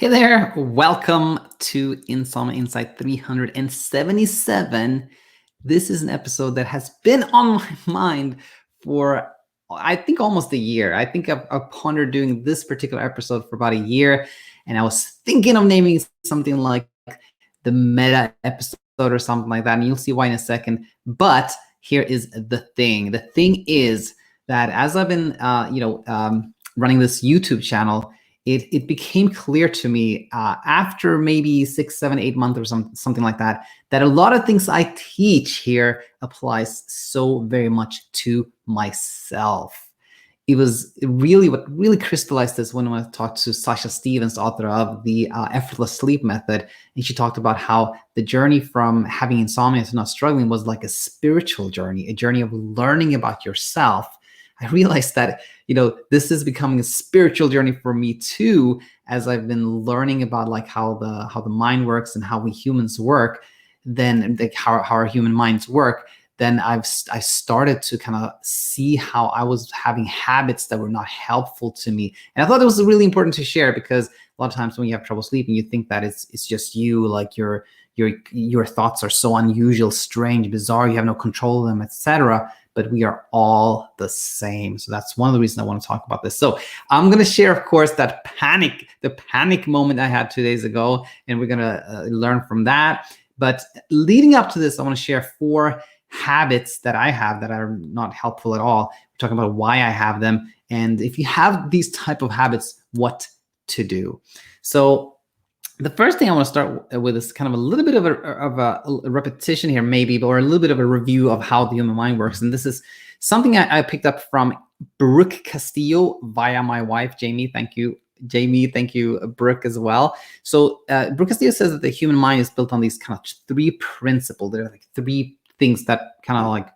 Hey there, welcome to Insomnia Insight 377. This is an episode that has been on my mind for, I think, almost a year. I think I've pondered doing this particular episode for about a year, and I was thinking of naming something like the meta episode or something like that, and you'll see why in a second. But here is the thing. The thing is that as I've been, running this YouTube channel, it became clear to me after maybe 6, 7, 8 months or something like that, that a lot of things I teach here applies so very much to myself. It was really what really crystallized this when I talked to Sasha Stevens, author of the Effortless Sleep Method, and she talked about how the journey from having insomnia to not struggling was like a spiritual journey, a journey of learning about yourself. I realized that, this is becoming a spiritual journey for me too, as I've been learning about like how the mind works and how we humans work, then like how our human minds work. Then I started to kind of see how I was having habits that were not helpful to me. And I thought it was really important to share, because a lot of times when you have trouble sleeping, you think that it's just you, like your thoughts are so unusual, strange, bizarre, you have no control of them, etc. But we are all the same. So that's one of the reasons I want to talk about this. So I'm going to share, of course, the panic moment I had 2 days ago, and we're going to learn from that. But leading up to this, I want to share 4 habits that I have that are not helpful at all. We're talking about why I have them, and if you have these type of habits, what to do. So the first thing I want to start with is kind of a little bit of a repetition here, maybe, or a little bit of a review of how the human mind works. And this is something I picked up from Brooke Castillo via my wife, Jamie. Thank you, Jamie. Thank you, Brooke, as well. So Brooke Castillo says that the human mind is built on these kind of 3 principles. There are like 3 things that kind of like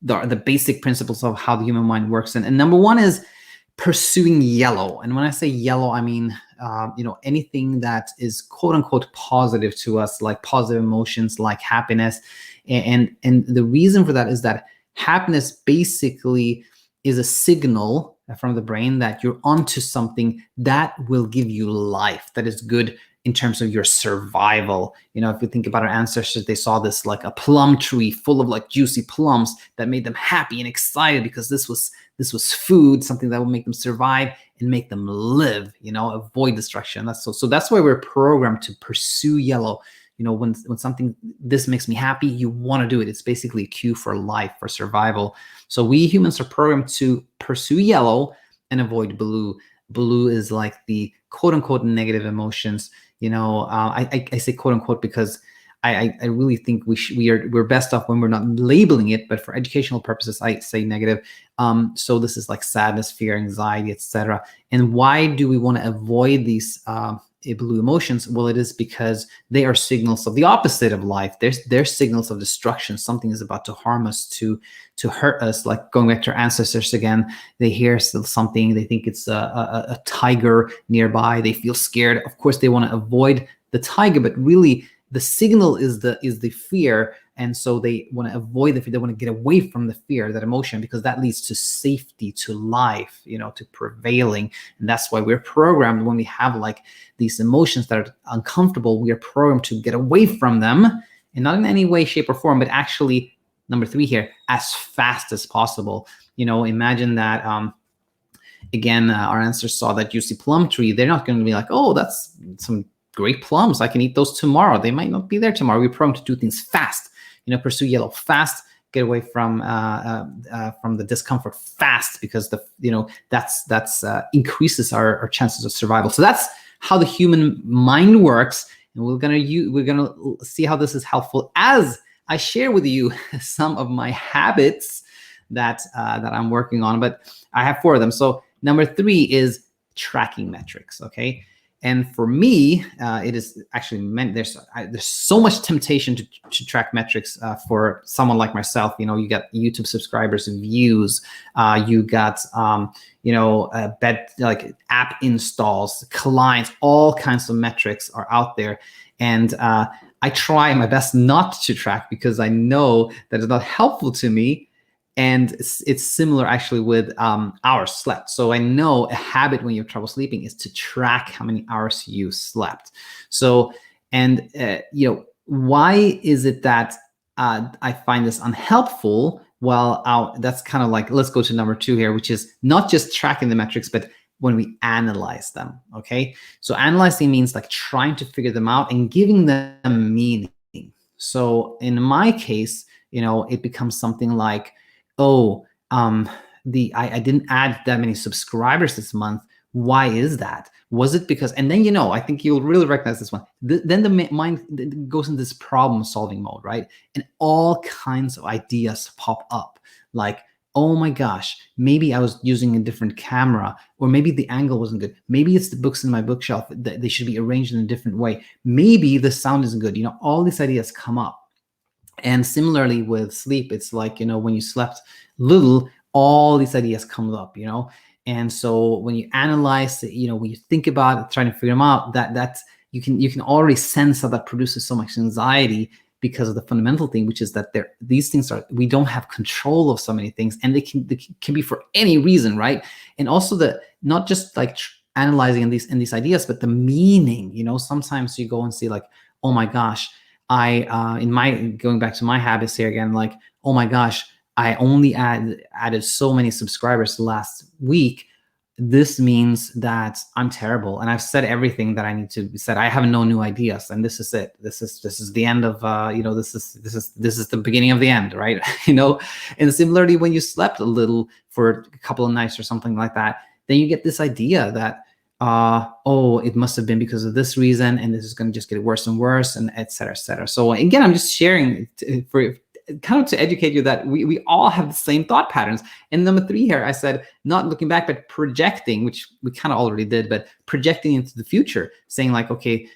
the basic principles of how the human mind works. And number 1 is pursuing yellow. And when I say yellow, I mean, anything that is quote unquote positive to us, like positive emotions, like happiness. And the reason for that is that happiness basically is a signal from the brain that you're onto something that will give you life, that is good in terms of your survival. If you think about our ancestors, they saw this like a plum tree full of like juicy plums that made them happy and excited, because this was food, something that would make them survive and make them live, avoid destruction. So that's why we're programmed to pursue yellow. When something, this makes me happy, you want to do it. It's basically a cue for life, for survival. So we humans are programmed to pursue yellow and avoid blue. Blue is like the quote unquote negative emotions. I say quote unquote because I really think we're best off when we're not labeling it, but for educational purposes, I say negative. So this is like sadness, fear, anxiety, etc. And why do we want to avoid these blue emotions? Well, it is because they are signals of the opposite of life. They're signals of destruction. Something is about to harm us, to hurt us. Like going back to our ancestors again, they hear something, they think it's a tiger nearby, they feel scared. Of course, they want to avoid the tiger, but really the signal is the fear, and so they want to avoid the fear. They want to get away from the fear, that emotion, because that leads to safety, to life, to prevailing. And that's why we're programmed, when we have like these emotions that are uncomfortable, we are programmed to get away from them, and not in any way, shape, or form, but actually, number 3 here, as fast as possible. Imagine that again, our ancestors saw that juicy plum tree. They're not going to be like, oh, that's some great plums, I can eat those tomorrow. They might not be there tomorrow. We're prone to do things fast, pursue yellow fast, get away from the discomfort fast, because that's increases our chances of survival. So that's how the human mind works, and we're gonna see how this is helpful as I share with you some of my habits that I'm working on. But I have 4 of them. So number 3 is tracking metrics. Okay. And for me, it is actually meant, there's so much temptation to track metrics for someone like myself. You got YouTube subscribers, views, you got like app installs, clients, all kinds of metrics are out there, and I try my best not to track, because I know that it's not helpful to me. And it's similar actually with hours slept. So I know a habit when you have trouble sleeping is to track how many hours you slept. So, and why is it that I find this unhelpful? Well, that's kind of like, let's go to number 2 here, which is not just tracking the metrics, but when we analyze them. Okay, so analyzing means like trying to figure them out and giving them meaning. So in my case, it becomes something like, oh, I didn't add that many subscribers this month. Why is that? Was it because, and then, I think you'll really recognize this one. Then the mind goes into this problem solving mode, right? And all kinds of ideas pop up, like, oh my gosh, maybe I was using a different camera, or maybe the angle wasn't good. Maybe it's the books in my bookshelf, they should be arranged in a different way. Maybe the sound isn't good. All these ideas come up. And similarly with sleep, it's like, when you slept little, all these ideas come up, And so when you analyze it, when you think about it, trying to figure them out, that's you can already sense how that produces so much anxiety, because of the fundamental thing, which is that these things we don't have control of so many things, and they can be for any reason, right? And also not just like analyzing these ideas, but the meaning. Sometimes you go and see like, oh my gosh, going back to my habits here again, like, oh my gosh, I only added so many subscribers last week. This means that I'm terrible, and I've said everything that I need to be said. I have no new ideas, and this is it. This is the end of this is the beginning of the end, right? And similarly, when you slept a little for a couple of nights or something like that, then you get this idea that it must have been because of this reason, and this is going to just get worse and worse, and et cetera, et cetera. So again, I'm just sharing for kind of to educate you that we all have the same thought patterns. And number 3 here, I said, not looking back, but projecting, which we kind of already did, but projecting into the future, saying like, okay,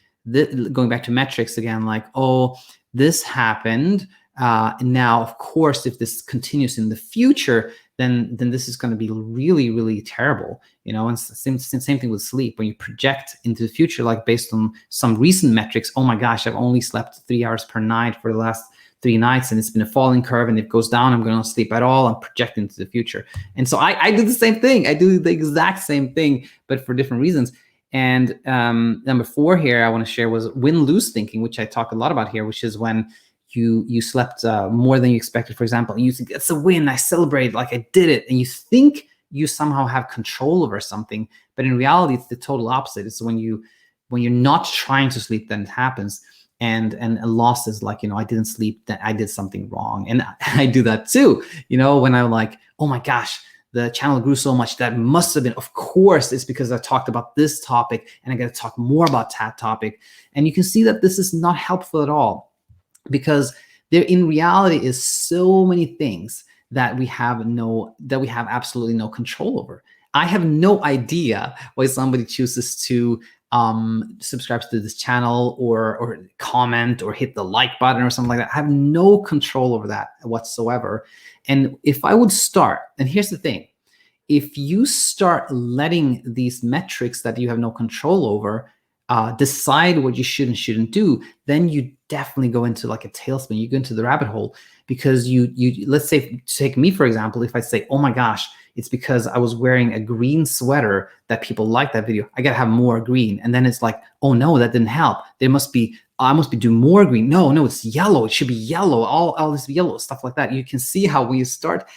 going back to metrics again, like, oh, this happened. Now, of course, if this continues in the future, then this is going to be really, really terrible, and same thing with sleep. When you project into the future, like based on some recent metrics, oh my gosh, I've only slept 3 hours per night for the last 3 nights, and it's been a falling curve, and it goes down, I'm going to sleep at all. I'm projecting into the future. And so I do the same thing. I do the exact same thing, but for different reasons. And number 4 here I want to share was win-lose thinking, which I talk a lot about here, which is when you slept more than you expected, for example, and you think that's a win, I celebrate, like I did it, and you think you somehow have control over something, but in reality it's the total opposite. It's when you're not trying to sleep, then it happens. And a loss is like, I didn't sleep, that I did something wrong. And I do that too, when I'm like, oh my gosh, the channel grew so much, that must have been, of course, it's because I talked about this topic, and I got to talk more about that topic. And you can see that this is not helpful at all, because there in reality is so many things that we have absolutely no control over. I have no idea why somebody chooses to subscribe to this channel or comment or hit the like button or something like that. I have no control over that whatsoever. And if I would start, and here's the thing, if you start letting these metrics that you have no control over decide what you should and shouldn't do, then you definitely go into like a tailspin. You go into the rabbit hole, because you let's say, take me for example, if I say, oh my gosh, it's because I was wearing a green sweater that people like that video, I gotta have more green. And then it's like, oh no, that didn't help. I must be doing more green. No, it's yellow. It should be yellow. All this yellow stuff like that. You can see how when you start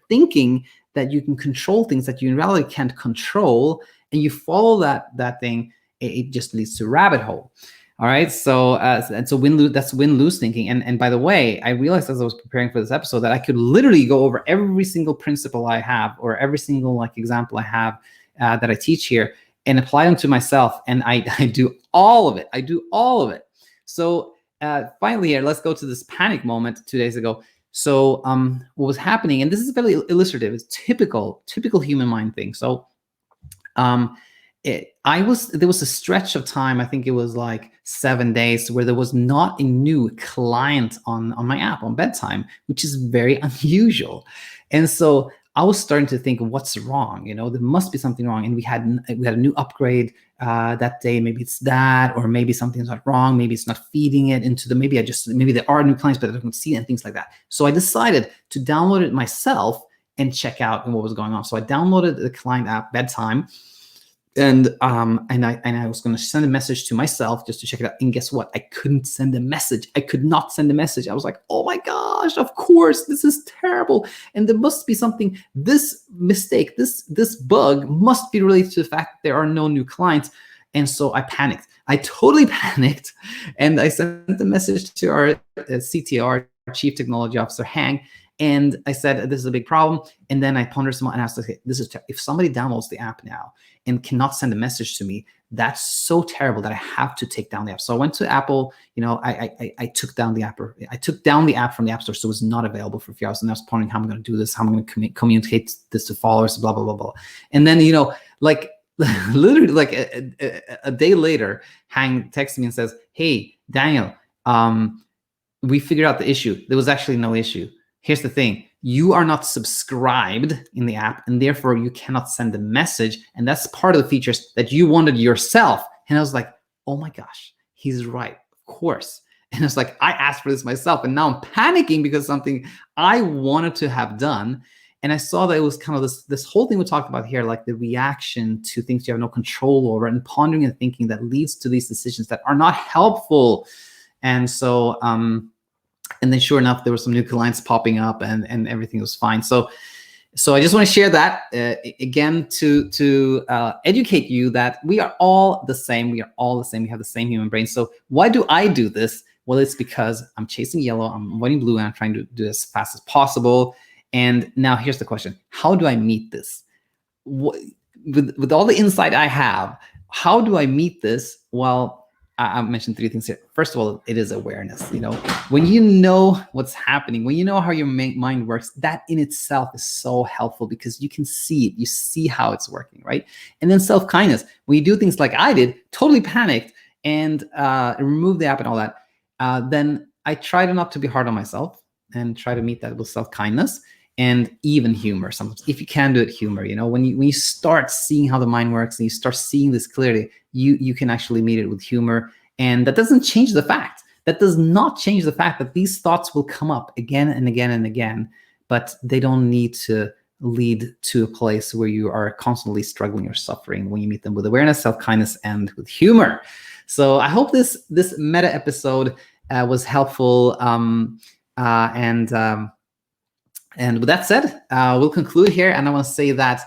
thinking that you can control things that you in reality can't control, and you follow that thing, it just leads to a rabbit hole. All right, so that's win-lose thinking. And by the way, I realized as I was preparing for this episode that I could literally go over every single principle I have, or every single like example I have that I teach here, and apply them to myself. And I do all of it. So finally here, let's go to this panic moment 2 days ago. So what was happening, and this is very illustrative, it's typical human mind thing. So there was a stretch of time, I think it was like 7 days, where there was not a new client on my app, on BedTyme, which is very unusual. And so I was starting to think, what's wrong? There must be something wrong. And we had a new upgrade that day. Maybe it's that, or maybe something's not wrong. Maybe it's not feeding it into maybe there are new clients, but I don't see it and things like that. So I decided to download it myself and check out what was going on. So I downloaded the client app, BedTyme, and I was going to send a message to myself just to check it out. And guess what? I couldn't send a message. I could not send a message. I was like, oh my gosh, of course, this is terrible. And there must be something, this mistake, this bug must be related to the fact that there are no new clients. And so I panicked. I totally panicked. And I sent a message to our CTO, our Chief Technology Officer, Hang. And I said, this is a big problem. And then I pondered some more and I was like, if somebody downloads the app now and cannot send a message to me, that's so terrible that I have to take down the app. So I went to Apple, I took down the app, I took down the app from the App Store. So it was not available for a few hours. And I was pondering how I'm going to do this, how I'm going to communicate this to followers, blah, blah, blah, blah. And then, literally like a day later, Hang texts me and says, hey, Daniel, we figured out the issue. There was actually no issue. Here's the thing. You are not subscribed in the app, and therefore you cannot send a message. And that's part of the features that you wanted yourself. And I was like, oh my gosh, he's right. Of course. And it's like, I asked for this myself. And now I'm panicking because something I wanted to have done. And I saw that it was kind of this whole thing we talked about here, like the reaction to things you have no control over, and pondering and thinking that leads to these decisions that are not helpful. And so, and then sure enough, there were some new clients popping up and everything was fine. So I just want to share that again to educate you that we are all the same. We are all the same. We have the same human brain. So why do I do this? Well, it's because I'm chasing yellow, I'm avoiding blue, and I'm trying to do it as fast as possible. And now here's the question. How do I meet this? With all the insight I have, how do I meet this? Well, I mentioned three things here. First of all, it is awareness. When you know what's happening, when you know how your mind works, that in itself is so helpful because you can see it. You see how it's working, right? And then self-kindness. When you do things like I did, totally panicked and remove the app and all that, then I try to not to be hard on myself and try to meet that with self-kindness and even humor. Sometimes, if you can do it, humor. When you start seeing how the mind works and you start seeing this clearly, you can actually meet it with humor. And that doesn't change the fact. That does not change the fact that these thoughts will come up again and again and again, but they don't need to lead to a place where you are constantly struggling or suffering when you meet them with awareness, self-kindness, and with humor. So I hope this meta episode was helpful. And with that said, we'll conclude here. And I want to say that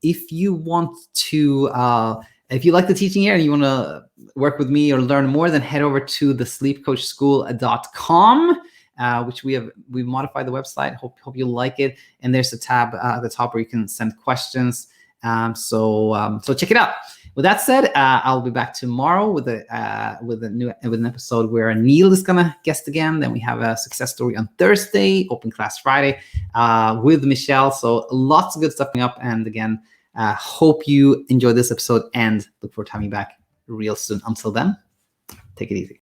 if you want to, if you like the teaching here and you want to work with me or learn more, then head over to thesleepcoachschool.com, which we've modified the website. Hope you like it. And there's a tab at the top where you can send questions. So check it out. With that said, I'll be back tomorrow with an episode where Neil is gonna guest again. Then we have a success story on Thursday, open class Friday with Michelle. So lots of good stuff coming up. And again, hope you enjoyed this episode and look forward to having you back real soon. Until then, take it easy.